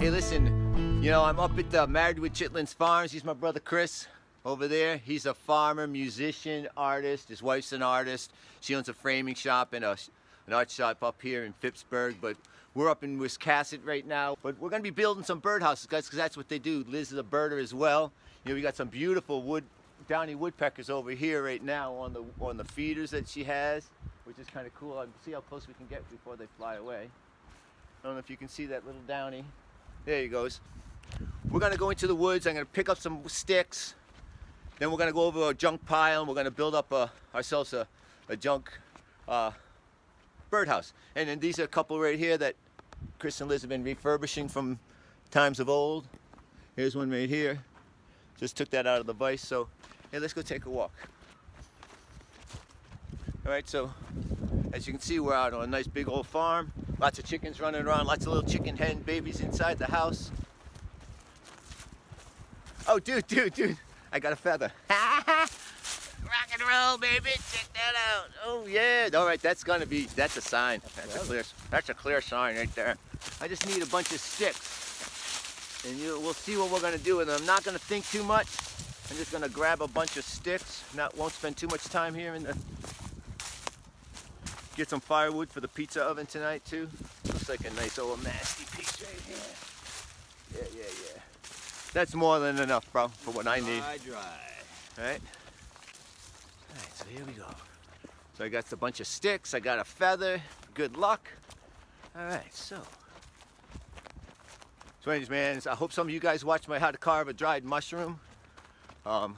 Hey, listen, you know, I'm up at Married with Chitlin's Farms. He's my brother Chris over there. He's a farmer, musician, artist. His wife's an artist. She owns a framing shop and an art shop up here in Phippsburg, but we're up in Wiscasset right now. But we're gonna be building some birdhouses, guys, because that's what they do. Liz is a birder as well. You know, we got some beautiful downy woodpeckers over here right now on the feeders that she has, which is kind of cool. See how close we can get before they fly away. I don't know if you can see that little downy. There he goes. We're gonna go into the woods. I'm gonna pick up some sticks. Then we're gonna go over a junk pile and we're gonna build up ourselves a junk birdhouse. And then these are a couple right here that Chris and Liz have been refurbishing from times of old. Here's one right here. Just took that out of the vise. So, hey, let's go take a walk. All right, so as you can see, we're out on a nice big old farm. Lots of chickens running around, lots of little chicken hen babies inside the house. Oh, dude, I got a feather. Rock and roll, baby, check that out. Oh yeah, all right, that's a sign. That's a clear sign right there. I just need a bunch of sticks, and we'll see what we're gonna do with them. I'm not gonna think too much. I'm just gonna grab a bunch of sticks. Won't spend too much time here get some firewood for the pizza oven tonight too. Looks like a nice old nasty piece right here. Yeah. That's more than enough, bro, for what I need. Dry. All right, so here we go. So I got a bunch of sticks, I got a feather, good luck. All right, so anyways, man, I hope some of you guys watched my how to carve a dried mushroom. That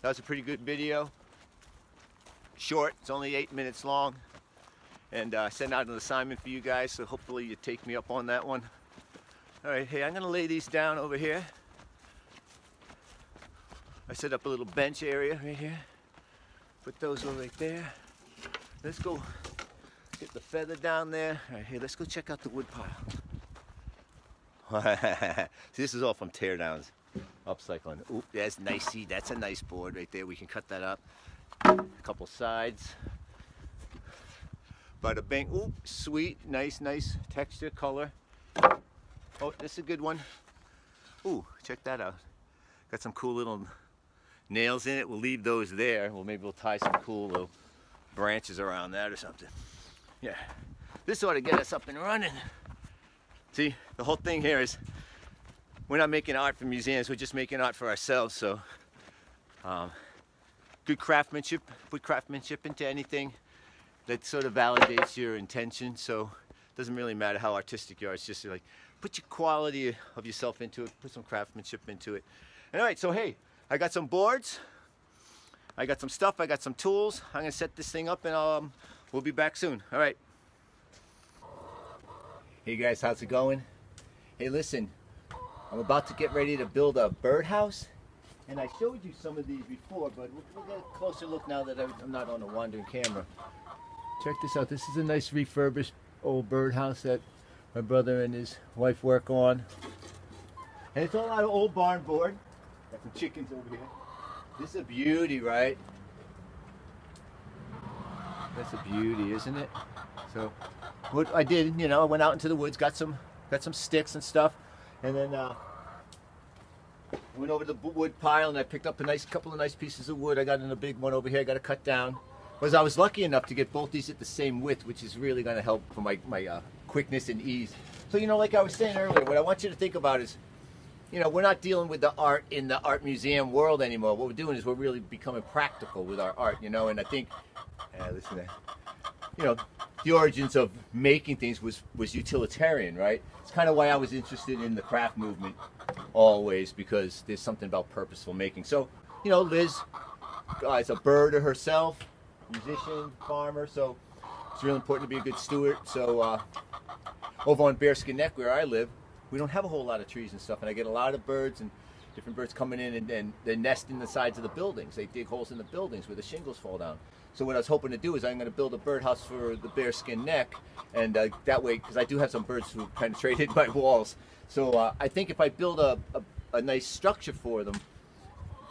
was a pretty good video. Short, it's only 8 minutes long, and I sent out an assignment for you guys, so hopefully you take me up on that one. All right, hey, I'm gonna lay these down over here. I set up a little bench area right here. Put those over right there. Let's go get the feather down there. All right, hey, let's go check out the wood pile. See, this is all from teardowns, upcycling. Oop, that's nice. See, that's a nice board right there. We can cut that up. A couple sides. Bada bang. Ooh, sweet, nice texture, color. Oh, this is a good one. Ooh, check that out. Got some cool little nails in it. We'll leave those there. Well, maybe we'll tie some cool little branches around that or something. Yeah, this ought to get us up and running. See, the whole thing here is we're not making art for museums. We're just making art for ourselves. So, good craftsmanship, put craftsmanship into anything that sort of validates your intention. So it doesn't really matter how artistic you are. It's just like put your quality of yourself into it, put some craftsmanship into it. And all right, so hey, I got some boards, I got some stuff, I got some tools. I'm gonna set this thing up and we'll be back soon. All right. Hey guys, how's it going? Hey, listen, I'm about to get ready to build a birdhouse. And I showed you some of these before, but we'll get a closer look now that I'm not on a wandering camera. Check this out. This is a nice refurbished old birdhouse that my brother and his wife work on. And it's all out of old barn board. Got some chickens over here. This is a beauty, right? That's a beauty, isn't it? So what I did, you know, I went out into the woods, got some sticks and stuff, and then went over to the wood pile and I picked up a couple of nice pieces of wood. I got in a big one over here I got to cut down. I was lucky enough to get both these at the same width, which is really going to help for my quickness and ease. So, you know, like I was saying earlier, what I want you to think about is, you know, we're not dealing with the art in the art museum world anymore. What we're doing is we're really becoming practical with our art, you know, and I think, listen to that. You know, the origins of making things was utilitarian, right? It's kind of why I was interested in the craft movement always, because there's something about purposeful making. So, you know, Liz is a birder herself, musician, farmer, so it's really important to be a good steward. So over on Bearskin Neck where I live, we don't have a whole lot of trees and stuff, and I get a lot of birds and different birds coming in and they nest in the sides of the buildings. They dig holes in the buildings where the shingles fall down. So what I was hoping to do is I'm going to build a birdhouse for the Bearskin Neck, and that way, because I do have some birds who penetrated my walls. So I think if I build a nice structure for them,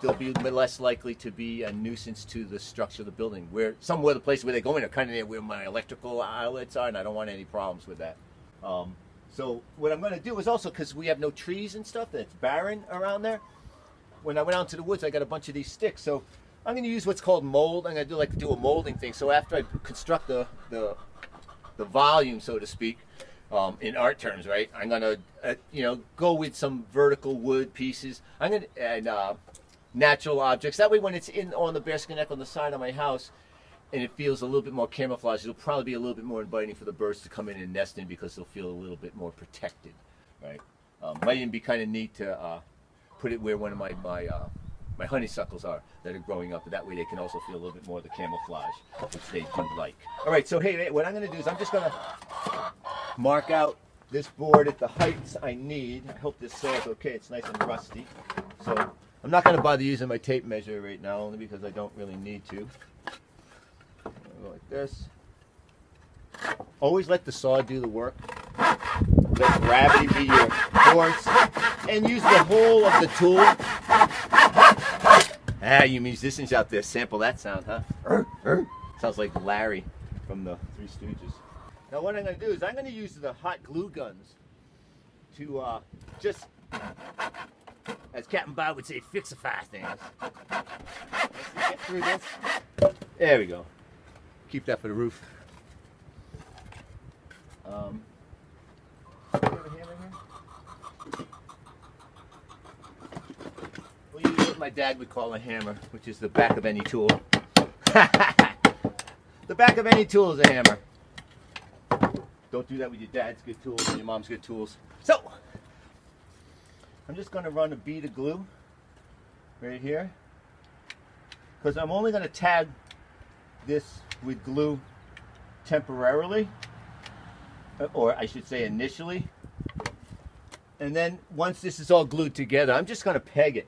they'll be less likely to be a nuisance to the structure of the building. Where somewhere the place where they go in are kind of near where my electrical outlets are, and I don't want any problems with that. So what I'm going to do is also, because we have no trees and stuff, that's barren around there, when I went out into the woods, I got a bunch of these sticks. So I'm going to use what's called mold. I'm going to do a molding thing. So after I construct the volume, so to speak, in art terms, right, I'm going to, go with some vertical wood pieces. I'm going to, and natural objects. That way when it's on the bearskin neck on the side of my house, and it feels a little bit more camouflaged, it'll probably be a little bit more inviting for the birds to come in and nest in, because they'll feel a little bit more protected, right? Might even be kind of neat to put it where one of my honeysuckles are that are growing up, and that way they can also feel a little bit more of the camouflage, which they do like. All right, so hey, what I'm going to do is I'm just going to mark out this board at the heights I need. I hope this saw is okay. It's nice and rusty. So I'm not going to bother using my tape measure right now, only because I don't really need to. Go like this. Always let the saw do the work. Let gravity be your force, and use the whole of the tool. You musicians out there, sample that sound, huh? Sounds like Larry from the Three Stooges. Now what I'm going to do is I'm going to use the hot glue guns to just, as Captain Bob would say, fixify things. Let's get through this. There we go. Keep that for the roof. Do you have a hammer here? We'll use what my dad would call a hammer, which is the back of any tool. The back of any tool is a hammer. Don't do that with your dad's good tools and your mom's good tools. So, I'm just going to run a bead of glue right here, because I'm only going to tag this with glue temporarily, or I should say initially, and then once this is all glued together, I'm just going to peg it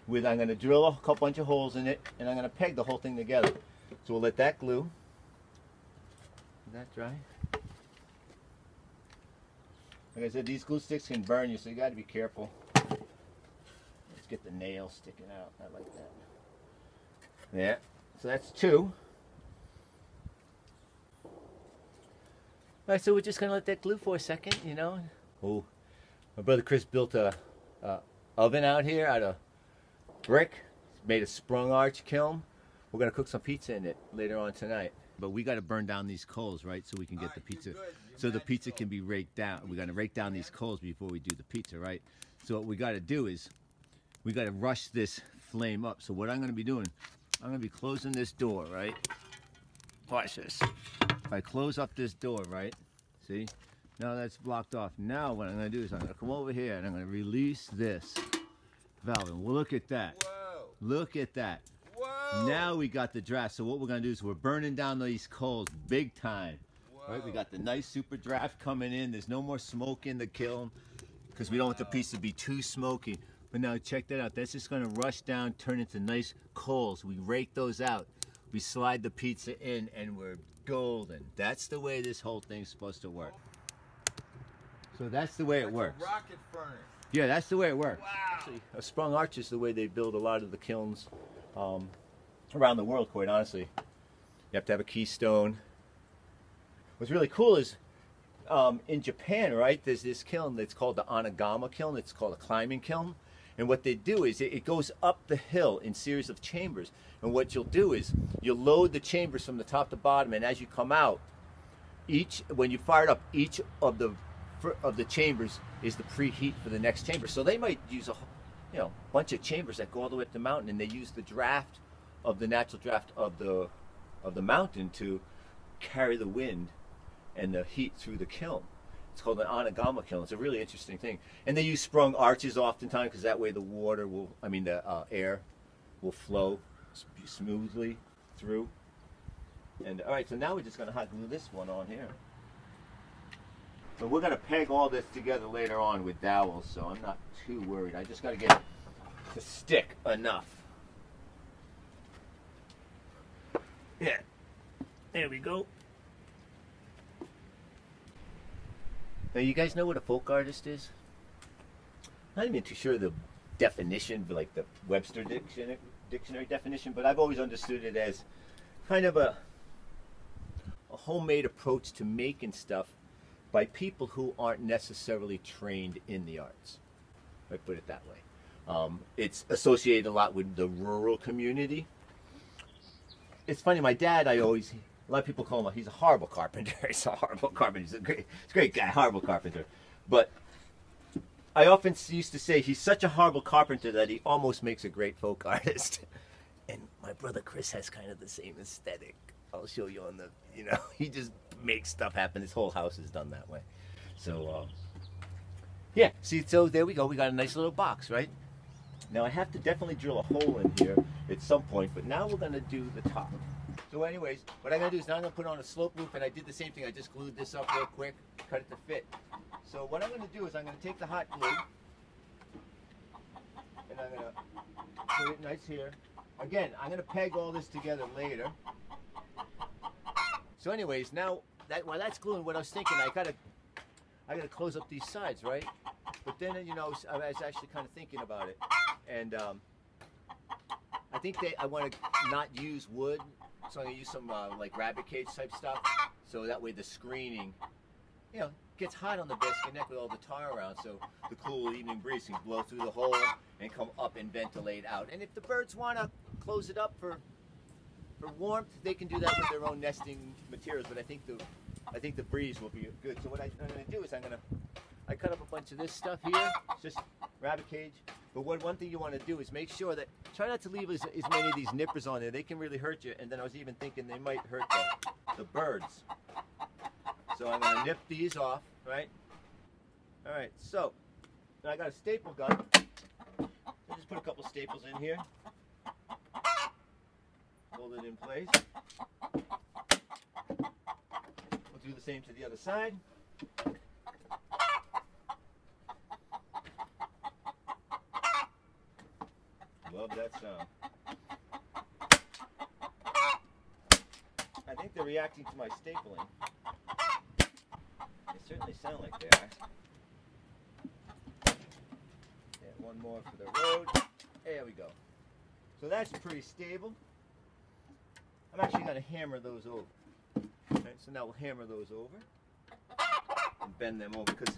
with, I'm going to drill a couple bunch of holes in it, and I'm going to peg the whole thing together. So we'll let that glue, let that dry. Like I said, these glue sticks can burn you, so you got to be careful. Let's get the nail sticking out. I like that. Yeah, so that's two. Alright, so we're just going to let that glue for a second, you know. Oh, my brother Chris built a oven out here out of brick. It's made a sprung arch kiln. We're going to cook some pizza in it later on tonight. But we got to burn down these coals, right, so we can get the pizza. So the pizza can be raked down. We're going to rake down these coals before we do the pizza, right? So what we got to do is we got to rush this flame up. So what I'm going to be doing, I'm going to be closing this door, right? Watch this. If I close up this door, right? See? Now that's blocked off. Now what I'm going to do is I'm going to come over here and I'm going to release this valve. And look at that. Whoa. Look at that. Whoa. Now we got the draft. So what we're going to do is we're burning down these coals big time. Whoa. Right? We got the nice super draft coming in. There's no more smoke in the kiln because we don't want the piece to be too smoky. But now check that out. That's just going to rush down, turn into nice coals. We rake those out. We slide the pizza in and we're golden. That's the way this whole thing's supposed to work. So that's the way it works. A rocket furnace. Yeah, that's the way it works. Wow. Actually, a sprung arch is the way they build a lot of the kilns around the world, quite honestly. You have to have a keystone. What's really cool is in Japan, right, there's this kiln that's called the Onigama kiln. It's called a climbing kiln. And what they do is it goes up the hill in series of chambers. And what you'll do is you'll load the chambers from the top to bottom, and as you come out, when you fire it up, each of the chambers is the preheat for the next chamber. So they might use a bunch of chambers that go all the way up the mountain, and they use the draft of the natural draft of the mountain to carry the wind and the heat through the kiln. It's called an Onigama kiln. It's a really interesting thing. And they use sprung arches oftentimes because that way the air will flow smoothly through. And all right, so now we're just going to hot glue this one on here. So we're going to peg all this together later on with dowels, so I'm not too worried. I just got to get it to stick enough. Yeah, there we go. Now, you guys know what a folk artist is? Not even too sure of the definition, like the Webster dictionary definition, but I've always understood it as kind of a homemade approach to making stuff by people who aren't necessarily trained in the arts. I put it that way. It's associated a lot with the rural community. It's funny, my dad, a lot of people call him, he's a horrible carpenter. He's a horrible carpenter. He's a great guy, horrible carpenter. But I often used to say he's such a horrible carpenter that he almost makes a great folk artist. And my brother Chris has kind of the same aesthetic. I'll show you on the, he just makes stuff happen. His whole house is done that way. So, yeah, see, so there we go. We got a nice little box, right? Now I have to definitely drill a hole in here at some point, but now we're going to do the top. So anyways, what I'm going to do is now I'm going to put on a slope roof, and I did the same thing. I just glued this up real quick, cut it to fit. So what I'm going to do is I'm going to take the hot glue, and I'm going to put it nice here. Again, I'm going to peg all this together later. So anyways, now while that's gluing, what I was thinking, I gotta close up these sides, right? But then, I was actually kind of thinking about it, and I think I want to not use wood, so I'm gonna use some like rabbit cage type stuff, so that way the screening, gets hot on the biscuit neck with all the tar around, so the cool evening breeze can blow through the hole and come up and ventilate out. And if the birds want to close it up for warmth, they can do that with their own nesting materials. But I think the breeze will be good. So what I'm going to do is I cut up a bunch of this stuff here. It's just rabbit cage. But one thing you want to do is make sure that try not to leave as many of these nippers on there. They can really hurt you. And then I was even thinking they might hurt the birds. So I'm going to nip these off, right? All right. So I got a staple gun. I just put a couple staples in here. Hold it in place. We'll do the same to the other side. Love that sound. I think they're reacting to my stapling. They certainly sound like they are. And one more for the road. There we go. So that's pretty stable. I'm actually going to hammer those over. Right, so now we'll hammer those over and bend them over because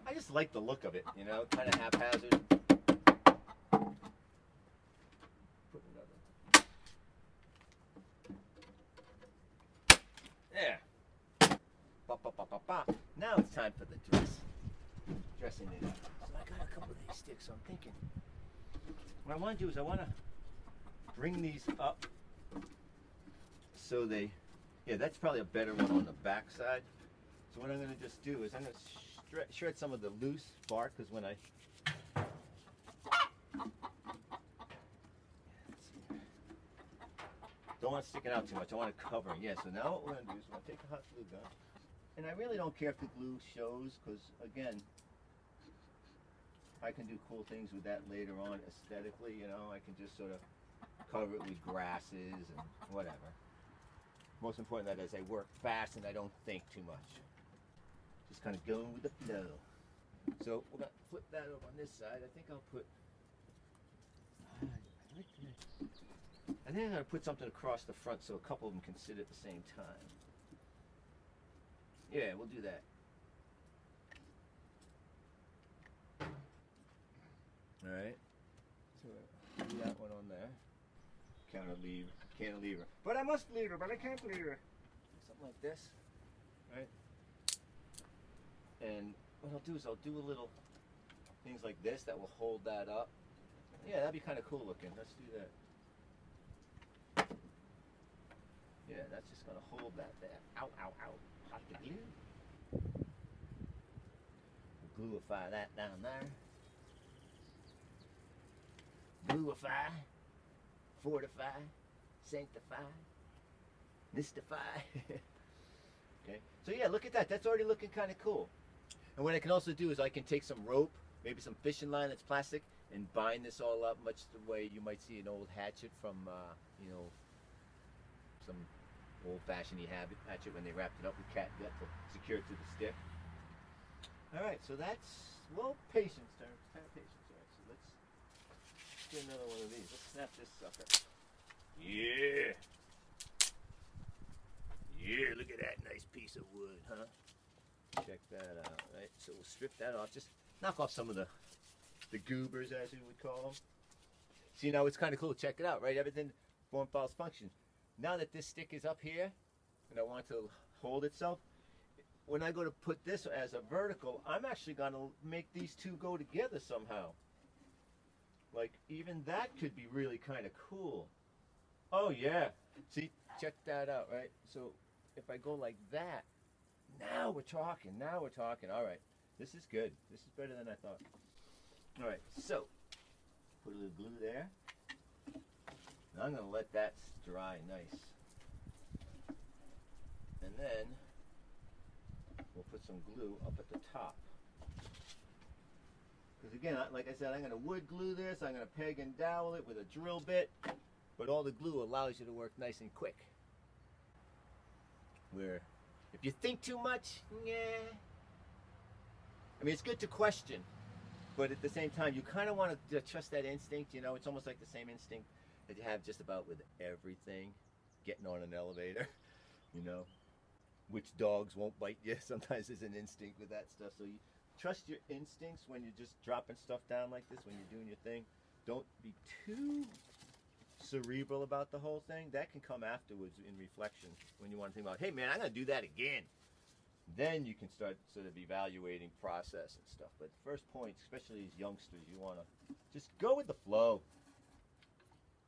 I just like the look of it, kind of haphazard. Put another. There. Ba, ba, ba, ba, ba. Now it's time for the dressing it up. So I got a couple of these sticks, so I'm thinking what I want to do is I want to bring these up so that's probably a better one on the back side. So what I'm going to just do is I'm going to shred some of the loose bark, because when don't want it sticking out too much. I want it covering. Yeah, so now what we're going to do is we're going to take the hot glue gun, and I really don't care if the glue shows, because again, I can do cool things with that later on aesthetically, I can just sort of cover it with grasses and whatever. Most important that is I work fast and I don't think too much. Just kind of going with the flow. So we're going to flip that over on this side. I think I'll put, I think I'm going to put something across the front so a couple of them can sit at the same time. Yeah, we'll do that. Alright. So do that one on there. Cantilever. But I must lever, but I can't lever. Something like this, right? And what I'll do is I'll do a little things like this that will hold that up. Yeah, that'd be kind of cool looking. Let's do that. Yeah, that's just gonna hold that there. Ow, ow, ow. Hot the glue. Gluify that down there. Gluify. Fortify, sanctify, mystify. Okay, so yeah, look at that. That's already looking kind of cool. And what I can also do is I can take some rope, maybe some fishing line that's plastic, and bind this all up much the way you might see an old hatchet from, some old-fashioned hatchet when they wrapped it up with catgut to secure it to the stick. All right, so that's, well, patience, terms. Kind of patience. All right, so let's get another one of these. Let's snap this sucker. Yeah. Yeah, look at that nice piece of wood, huh? Check that out, right? So we'll strip that off. Just knock off some of the goobers, as we would call them. See, now it's kind of cool. Check it out, right? Everything form, follows, function. Now that this stick is up here, and I want it to hold itself, when I go to put this as a vertical, I'm actually going to make these two go together somehow. Like, even that could be really kind of cool. Oh, yeah. See, check that out, right? So, if I go like that, now we're talking. Now we're talking. All right. This is good. This is better than I thought. All right. So, put a little glue there. Now I'm going to let that dry nice. And then we'll put some glue up at the top. Because again, like I said, I'm going to wood glue this. I'm going to peg and dowel it with a drill bit. But all the glue allows you to work nice and quick. Where if you think too much, yeah. I mean, it's good to question. But at the same time, you kind of want to trust that instinct. You know, it's almost like the same instinct that you have just about with everything. Getting on an elevator, you know. Which dogs won't bite you. Sometimes there's an instinct with that stuff. So you trust your instincts when you're just dropping stuff down like this, when you're doing your thing. Don't be too cerebral about the whole thing. That can come afterwards in reflection when you want to think about, hey man, I'm going to do that again. Then you can start sort of evaluating process and stuff. But the first point, especially as youngsters, you want to just go with the flow.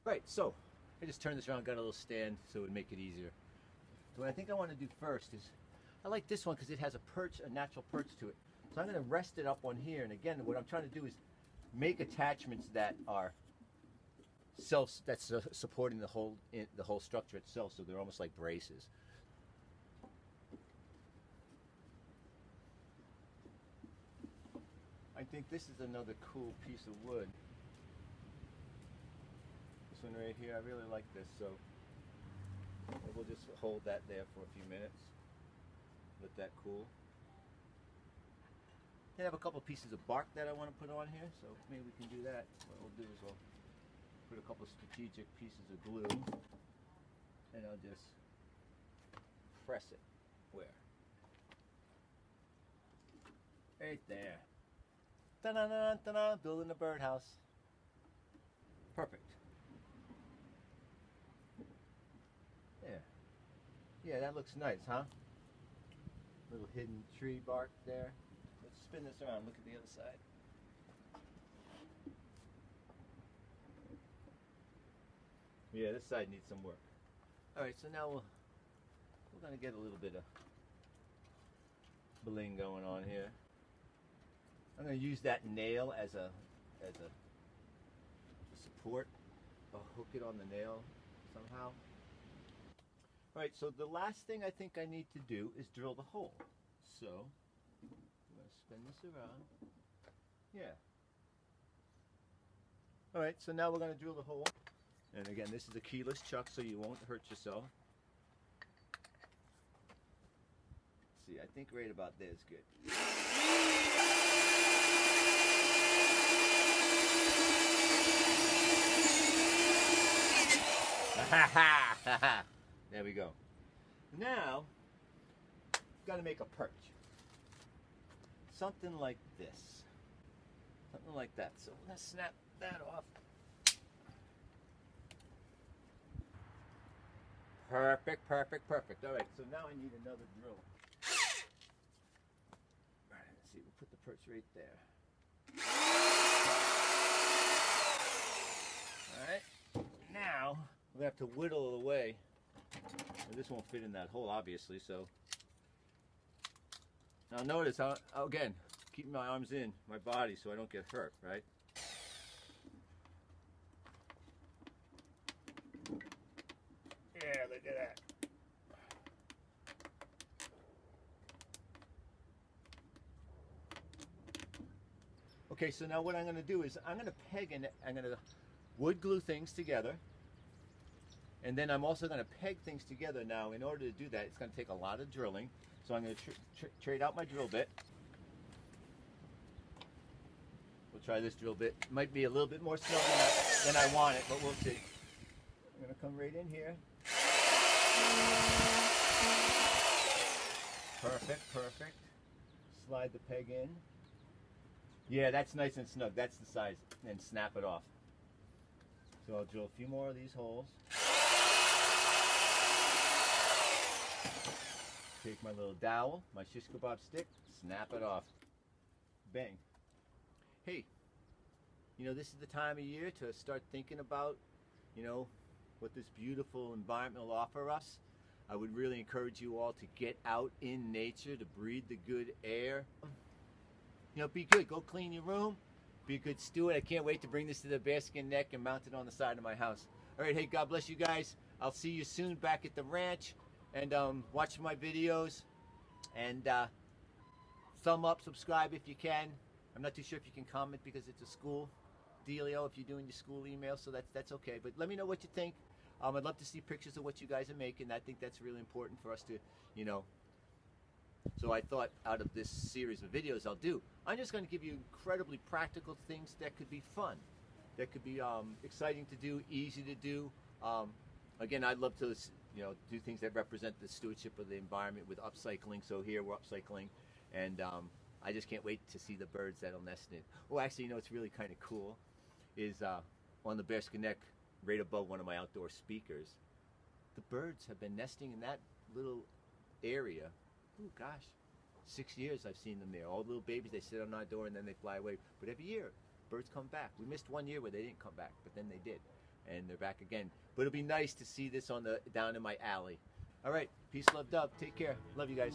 Right, so I just turned this around, got a little stand so it would make it easier. So what I think I want to do first is, I like this one because it has a perch, a natural perch to it. So I'm going to rest it up on here. And again, what I'm trying to do is make attachments that are supporting the whole structure itself. So they're almost like braces. I think this is another cool piece of wood. This one right here, I really like this. So we'll just hold that there for a few minutes. Let that cool. I have a couple pieces of bark that I want to put on here, so maybe we can do that. What we'll do is we'll put a couple strategic pieces of glue, and I'll just press it. Where? Right there. Ta-da, ta-da, building a birdhouse. Perfect. Yeah. Yeah, that looks nice, huh? Little hidden tree bark there. Let's spin this around. Look at the other side. Yeah, this side needs some work. All right, so now we're going to get a little bit of bling going on here. I'm going to use that nail as a support. I'll hook it on the nail somehow. All right, so the last thing I think I need to do is drill the hole. So I'm going to spin this around. Yeah. All right, so now we're going to drill the hole. And again, this is a keyless chuck, so you won't hurt yourself. See, I think right about there is good. There we go. Now, got to make a perch. Something like this. Something like that. So we're going to snap that off. Perfect, perfect, perfect. All right, so now I need another drill. All right, let's see. We'll put the perch right there. All right. Now, we're going to have to whittle it away. Well, this won't fit in that hole, obviously, so. Now notice how, again, keeping my arms in my body so I don't get hurt, right? Yeah, look at that. Okay, so now what I'm going to do is I'm going to peg and I'm going to wood glue things together. And then I'm also going to peg things together now. In order to do that, it's going to take a lot of drilling. So I'm going to trade out my drill bit. We'll try this drill bit. It might be a little bit more snug than I want it, but we'll see. I'm going to come right in here. Perfect, perfect. Slide the peg in. Yeah, that's nice and snug. That's the size. And snap it off. So I'll drill a few more of these holes. Take my little dowel, my shish kebab stick, snap it off. Bang. Hey, you know, this is the time of year to start thinking about, you know, what this beautiful environment will offer us. I would really encourage you all to get out in nature, to breathe the good air. You know, be good. Go clean your room. Be a good steward. I can't wait to bring this to the Bearskin Neck and mount it on the side of my house. All right, hey, God bless you guys. I'll see you soon back at the ranch. And watch my videos. And thumb up, subscribe if you can. I'm not too sure if you can comment because it's a school dealio if you're doing your school email, so that's okay. But let me know what you think. I'd love to see pictures of what you guys are making. I think that's really important for us to, you know. So I thought out of this series of videos I'll do, I'm just going to give you incredibly practical things that could be fun, that could be exciting to do, easy to do. Again, I'd love to, you know, do things that represent the stewardship of the environment with upcycling. So here we're upcycling, and I just can't wait to see the birds that'll nest in it. Oh, actually, you know, what's really kind of cool is on the Bearskin Neck, right above one of my outdoor speakers, the birds have been nesting in that little area. Oh gosh, 6 years I've seen them there. All the little babies, they sit on our door and then they fly away. But every year, birds come back. We missed 1 year where they didn't come back, but then they did, and they're back again. But it'll be nice to see this on the down in my alley. All right, peace, love, dove. Take care. Love you guys.